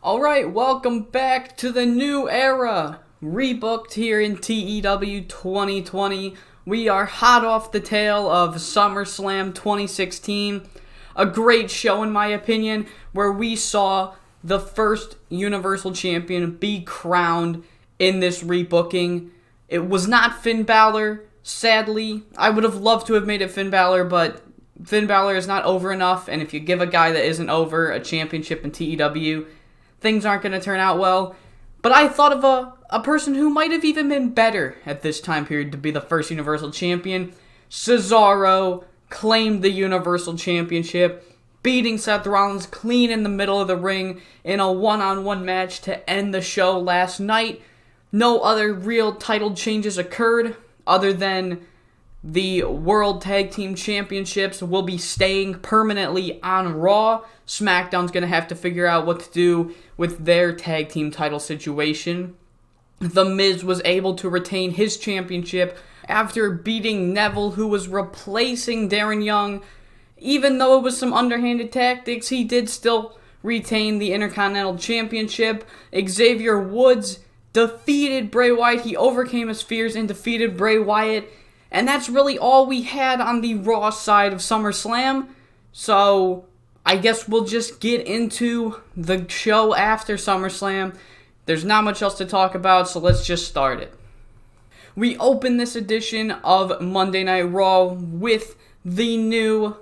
Alright, welcome back to the new era. Rebooked here in TEW 2020. We are hot off the tail of SummerSlam 2016. A great show in my opinion, where we saw the first Universal Champion be crowned in this rebooking. It was not Finn Balor, sadly. I would have loved to have made it Finn Balor, but Finn Balor is not over enough, and if you give a guy that isn't over a championship in TEW, things aren't going to turn out well. But I thought of a person who might have even been better at this time period to be the first Universal Champion. Cesaro claimed the Universal Championship, beating Seth Rollins clean in the middle of the ring in a one-on-one match to end the show last night. No other real title changes occurred other than the World Tag Team Championships will be staying permanently on Raw. SmackDown's going to have to figure out what to do with their tag team title situation. The Miz was able to retain his championship after beating Neville, who was replacing Darren Young. Even though it was some underhanded tactics, he did still retain the Intercontinental Championship. Xavier Woods defeated Bray Wyatt. He overcame his fears and defeated Bray Wyatt. And that's really all we had on the Raw side of SummerSlam. So I guess we'll just get into the show after SummerSlam. There's not much else to talk about, so let's just start it. We open this edition of Monday Night Raw with the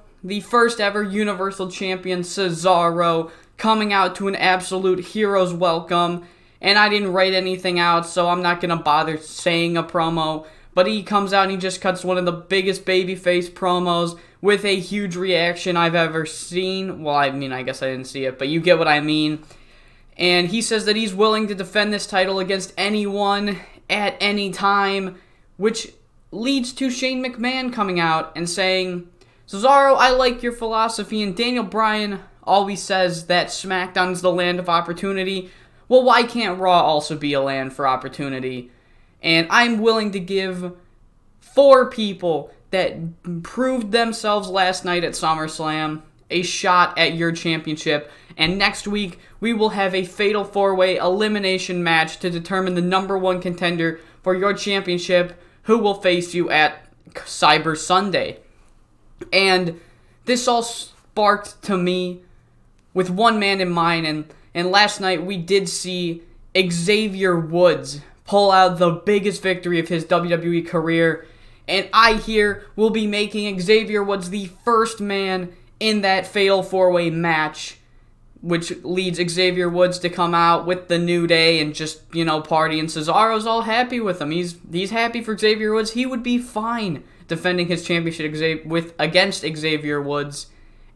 first ever Universal Champion Cesaro coming out to an absolute hero's welcome. And I didn't write anything out, so I'm not going to bother saying a promo. But he comes out and he just cuts one of the biggest babyface promos with a huge reaction I've ever seen. Well, I mean, I guess I didn't see it, but you get what I mean. And he says that he's willing to defend this title against anyone at any time, which leads to Shane McMahon coming out and saying, Cesaro, I like your philosophy, and Daniel Bryan always says that SmackDown is the land of opportunity. Well, why can't Raw also be a land for opportunity? And I'm willing to give 4 people that proved themselves last night at SummerSlam a shot at your championship. And next week, we will have a fatal 4-way elimination match to determine the number 1 contender for your championship, who will face you at Cyber Sunday. And this all sparked to me with one man in mind. And last night, we did see Xavier Woods pull out the biggest victory of his WWE career, and I here will be making Xavier Woods the first man in that fatal 4-way match, which leads Xavier Woods to come out with the New Day and just, party, and Cesaro's all happy with him. He's happy for Xavier Woods. He would be fine defending his championship against Xavier Woods,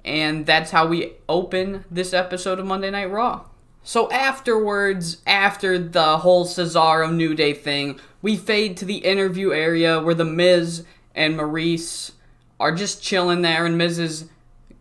and that's how we open this episode of Monday Night Raw. So afterwards, after the whole Cesaro New Day thing, we fade to the interview area where The Miz and Maurice are just chilling there, and Miz is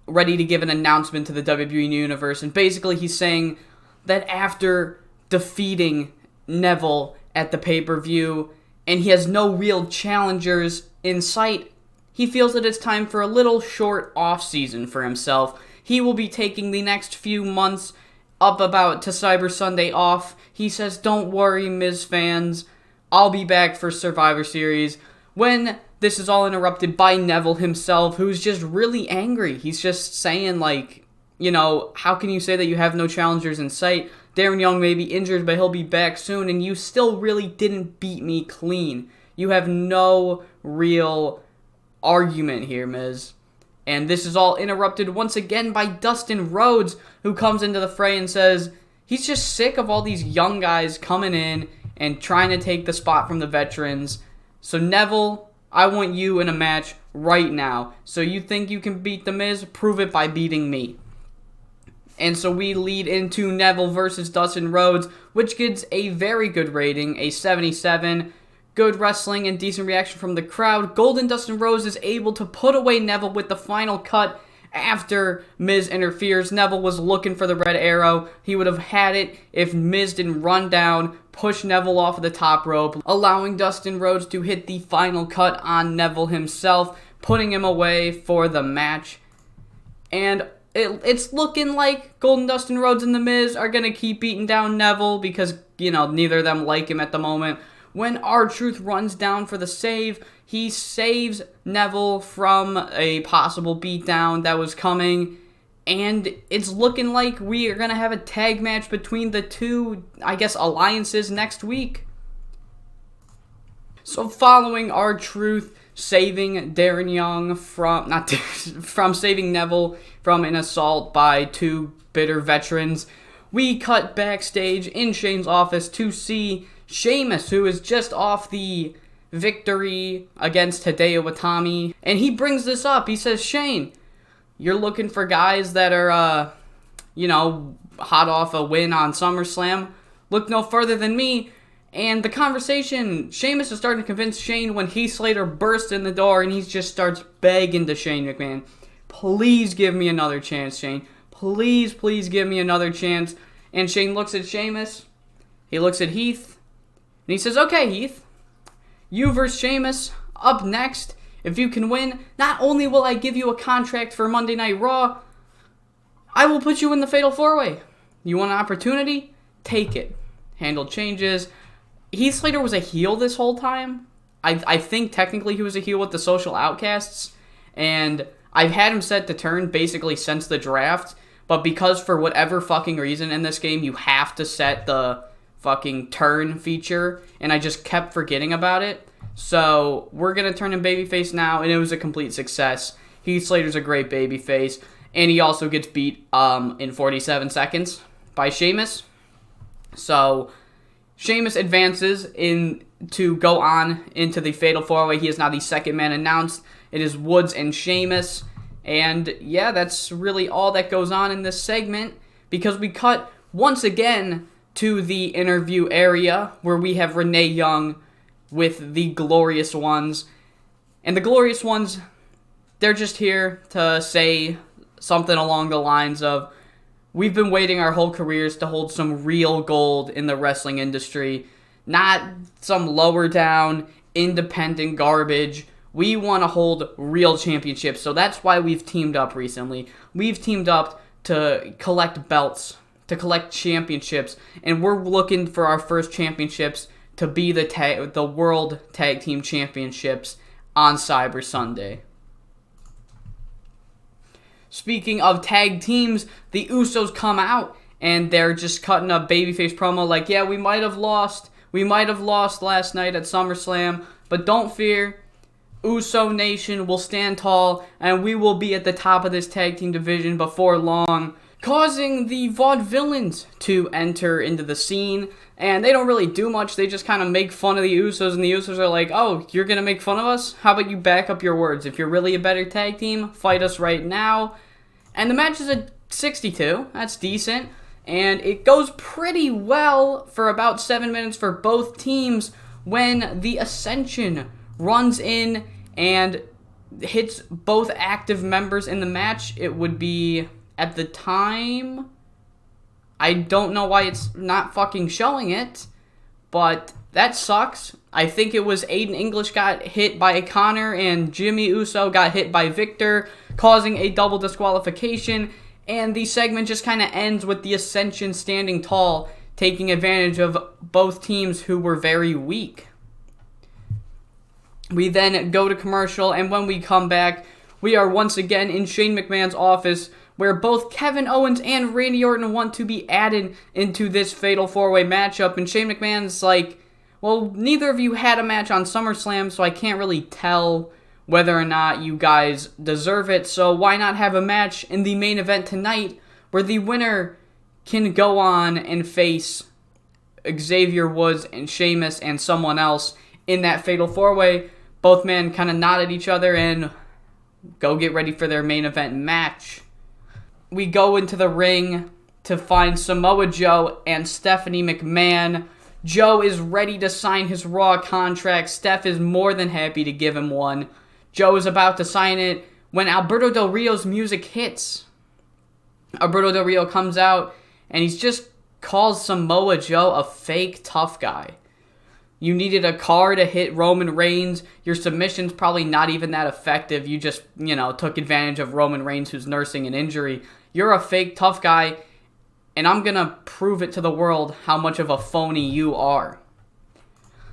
ready to give an announcement to the WWE Universe. And basically he's saying that after defeating Neville at the pay-per-view, and he has no real challengers in sight, he feels that it's time for a little short off-season for himself. He will be taking the next few months up about to Cyber Sunday off. He says, don't worry, Miz fans, I'll be back for Survivor Series. When this is all interrupted by Neville himself, who's just really angry. He's just saying, how can you say that you have no challengers in sight? Darren Young may be injured, but he'll be back soon, and you still really didn't beat me clean. You have no real argument here, Miz. And this is all interrupted once again by Dustin Rhodes, who comes into the fray and says he's just sick of all these young guys coming in and trying to take the spot from the veterans. So Neville, I want you in a match right now. So you think you can beat The Miz? Prove it by beating me. And so we lead into Neville versus Dustin Rhodes, which gets a very good rating, a 77. Good wrestling and decent reaction from the crowd. Golden Dustin Rhodes is able to put away Neville with the final cut after Miz interferes. Neville was looking for the red arrow. He would have had it if Miz didn't run down, push Neville off of the top rope, allowing Dustin Rhodes to hit the final cut on Neville himself, putting him away for the match. And it's looking like Golden Dustin Rhodes and The Miz are going to keep beating down Neville because, neither of them like him at the moment. When R-Truth runs down for the save, he saves Neville from a possible beatdown that was coming. And it's looking like we are going to have a tag match between the two, alliances next week. So following R-Truth saving Darren Young from saving Neville from an assault by two bitter veterans, we cut backstage in Shane's office to see Sheamus, who is just off the victory against Hideo Itami, and he brings this up. He says, Shane, you're looking for guys that are, hot off a win on SummerSlam. Look no further than me. And the conversation, Sheamus is starting to convince Shane when Heath Slater bursts in the door and he just starts begging to Shane McMahon, please give me another chance, Shane. Please give me another chance. And Shane looks at Sheamus. He looks at Heath. And he says, okay, Heath, you versus Sheamus up next. If you can win, not only will I give you a contract for Monday Night Raw, I will put you in the Fatal 4-Way. You want an opportunity? Take it. Handle changes. Heath Slater was a heel this whole time. I think technically he was a heel with the Social Outcasts. And I've had him set to turn basically since the draft. But because for whatever fucking reason in this game you have to set the fucking turn feature, and I just kept forgetting about it. So we're going to turn him babyface now, and it was a complete success. Heath Slater's a great babyface, and he also gets beat in 47 seconds by Sheamus. So Sheamus advances to go on into the Fatal 4-Way. He is now the second man announced. It is Woods and Sheamus. And yeah, that's really all that goes on in this segment, because we cut once again to the interview area where we have Renee Young with the Glorious Ones. And the Glorious Ones, they're just here to say something along the lines of, we've been waiting our whole careers to hold some real gold in the wrestling industry, not some lower down, independent garbage. We want to hold real championships, so that's why we've teamed up recently. We've teamed up to collect belts, to collect championships, and we're looking for our first championships to be the World Tag Team Championships on Cyber Sunday. Speaking of tag teams, the Usos come out, and they're just cutting a babyface promo like, yeah, we might have lost last night at SummerSlam, but don't fear, Uso Nation will stand tall, and we will be at the top of this tag team division before long, causing the Vaudevillains to enter into the scene. And they don't really do much, they just kind of make fun of the Usos, and the Usos are like, oh, you're going to make fun of us? How about you back up your words? If you're really a better tag team, fight us right now. And the match is at 62, that's decent, and it goes pretty well for about 7 minutes for both teams when the Ascension runs in and hits both active members in the match. It would be, at the time, I don't know why it's not fucking showing it, but that sucks. I think it was Aiden English got hit by Connor and Jimmy Uso got hit by Victor, causing a double disqualification, and the segment just kind of ends with the Ascension standing tall, taking advantage of both teams who were very weak. We then go to commercial, and when we come back, we are once again in Shane McMahon's office, where both Kevin Owens and Randy Orton want to be added into this Fatal 4-Way matchup, and Shane McMahon's like, well, neither of you had a match on SummerSlam, so I can't really tell whether or not you guys deserve it, so why not have a match in the main event tonight, where the winner can go on and face Xavier Woods and Sheamus and someone else in that Fatal 4-Way. Both men kind of nod at each other and go get ready for their main event match. We go into the ring to find Samoa Joe and Stephanie McMahon. Joe is ready to sign his Raw contract. Steph is more than happy to give him one. Joe is about to sign it when Alberto Del Rio's music hits. Alberto Del Rio comes out and he just calls Samoa Joe a fake tough guy. You needed a car to hit Roman Reigns. Your submission's probably not even that effective. You just, took advantage of Roman Reigns who's nursing an injury. You're a fake tough guy, and I'm going to prove it to the world how much of a phony you are.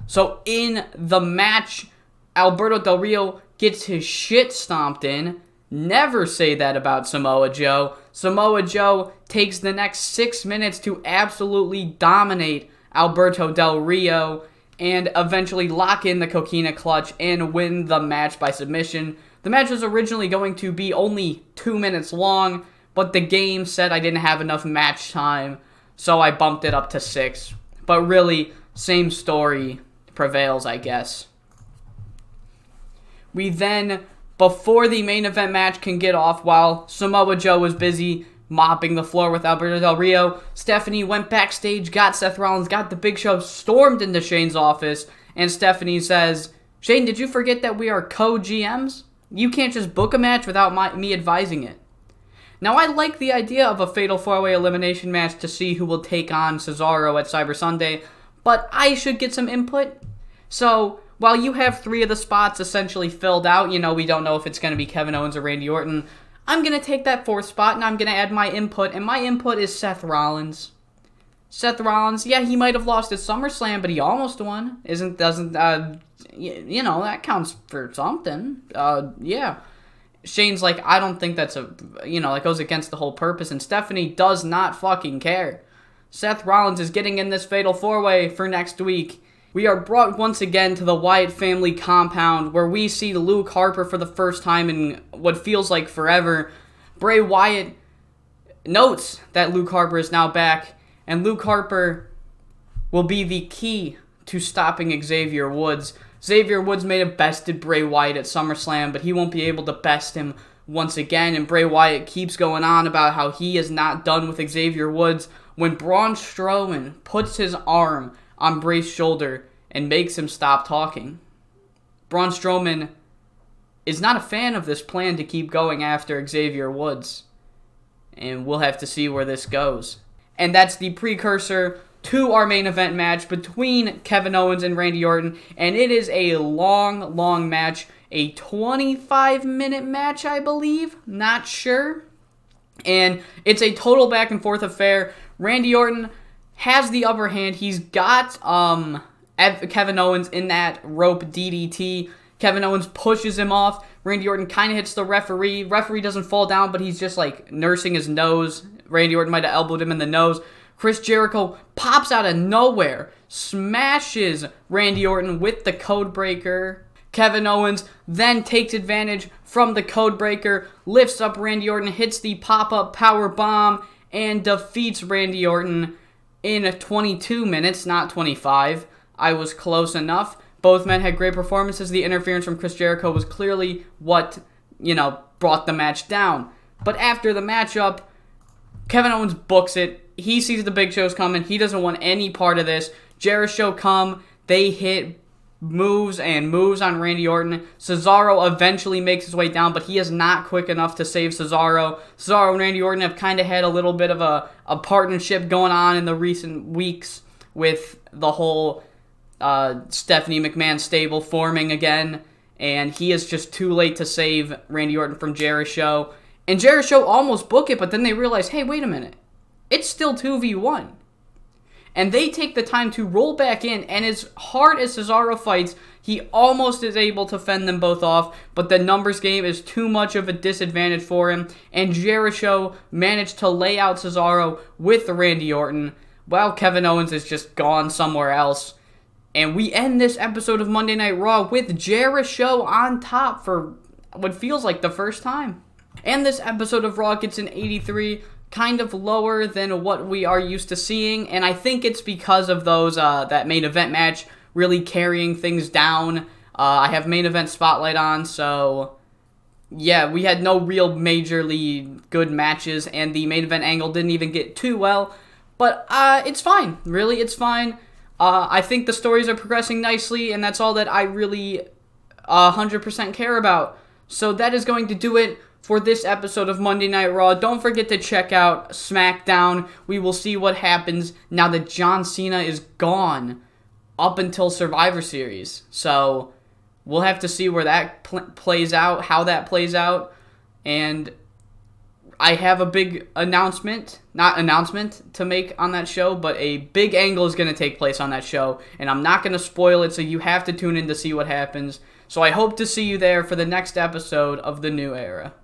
So in the match, Alberto Del Rio gets his shit stomped in. Never say that about Samoa Joe. Samoa Joe takes the next 6 minutes to absolutely dominate Alberto Del Rio and eventually lock in the Coquina Clutch and win the match by submission. The match was originally going to be only 2 minutes long, but the game said I didn't have enough match time, so I bumped it up to 6. But really, same story prevails, I guess. We then, before the main event match can get off, while Samoa Joe was busy mopping the floor with Alberto Del Rio, Stephanie went backstage, got Seth Rollins, got the Big Show, stormed into Shane's office, and Stephanie says, "Shane, did you forget that we are co-GMs? You can't just book a match without me advising it." Now, I like the idea of a Fatal 4-Way elimination match to see who will take on Cesaro at Cyber Sunday, but I should get some input. So, while you have 3 of the spots essentially filled out, we don't know if it's going to be Kevin Owens or Randy Orton, I'm going to take that 4th spot and I'm going to add my input, and my input is Seth Rollins. Seth Rollins, yeah, he might have lost at SummerSlam, but he almost won. That counts for something. Yeah. Shane's like, I don't think that's that goes against the whole purpose, and Stephanie does not fucking care. Seth Rollins is getting in this Fatal 4-Way for next week. We are brought once again to the Wyatt family compound, where we see Luke Harper for the first time in what feels like forever. Bray Wyatt notes that Luke Harper is now back, and Luke Harper will be the key to stopping Xavier Woods. Xavier Woods may have bested Bray Wyatt at SummerSlam, but he won't be able to best him once again, and Bray Wyatt keeps going on about how he is not done with Xavier Woods when Braun Strowman puts his arm on Bray's shoulder and makes him stop talking. Braun Strowman is not a fan of this plan to keep going after Xavier Woods, and we'll have to see where this goes. And that's the precursor to our main event match between Kevin Owens and Randy Orton, and it is a long match, a 25-minute match, I believe, not sure, and it's a total back and forth affair. Randy Orton has the upper hand. He's got Kevin Owens in that rope DDT. Kevin Owens pushes him off. Randy Orton kind of hits the referee. Referee doesn't fall down, but he's just like nursing his nose. Randy Orton might have elbowed him in the nose. Chris Jericho pops out of nowhere, smashes Randy Orton with the Codebreaker. Kevin Owens then takes advantage from the Codebreaker, lifts up Randy Orton, hits the pop-up power bomb, and defeats Randy Orton in 22 minutes, not 25. I was close enough. Both men had great performances. The interference from Chris Jericho was clearly what, brought the match down. But after the matchup, Kevin Owens books it. He sees the Big Show's coming. He doesn't want any part of this. Jericho come. They hit moves on Randy Orton. Cesaro eventually makes his way down, but he is not quick enough to save Cesaro. Cesaro and Randy Orton have kind of had a little bit of a partnership going on in the recent weeks with the whole Stephanie McMahon stable forming again, and he is just too late to save Randy Orton from Jericho. And Jericho almost book it, but then they realize, hey, wait a minute. It's still 2v1. And they take the time to roll back in, and as hard as Cesaro fights, he almost is able to fend them both off, but the numbers game is too much of a disadvantage for him, and Jericho managed to lay out Cesaro with Randy Orton, while Kevin Owens is just gone somewhere else. And we end this episode of Monday Night Raw with Jericho on top for what feels like the first time. And this episode of Raw gets an 83, kind of lower than what we are used to seeing, and I think it's because of those that main event match really carrying things down. I have main event spotlight on, so yeah, we had no real majorly good matches, and the main event angle didn't even get too well, but it's fine. Really, it's fine. I think the stories are progressing nicely, and that's all that I really 100% care about. So that is going to do it for this episode of Monday Night Raw. Don't forget to check out SmackDown. We will see what happens now that John Cena is gone up until Survivor Series. So we'll have to see where that plays out, how that plays out. And I have a big not announcement to make on that show, but a big angle is going to take place on that show, and I'm not going to spoil it, so you have to tune in to see what happens. So I hope to see you there for the next episode of The New Era.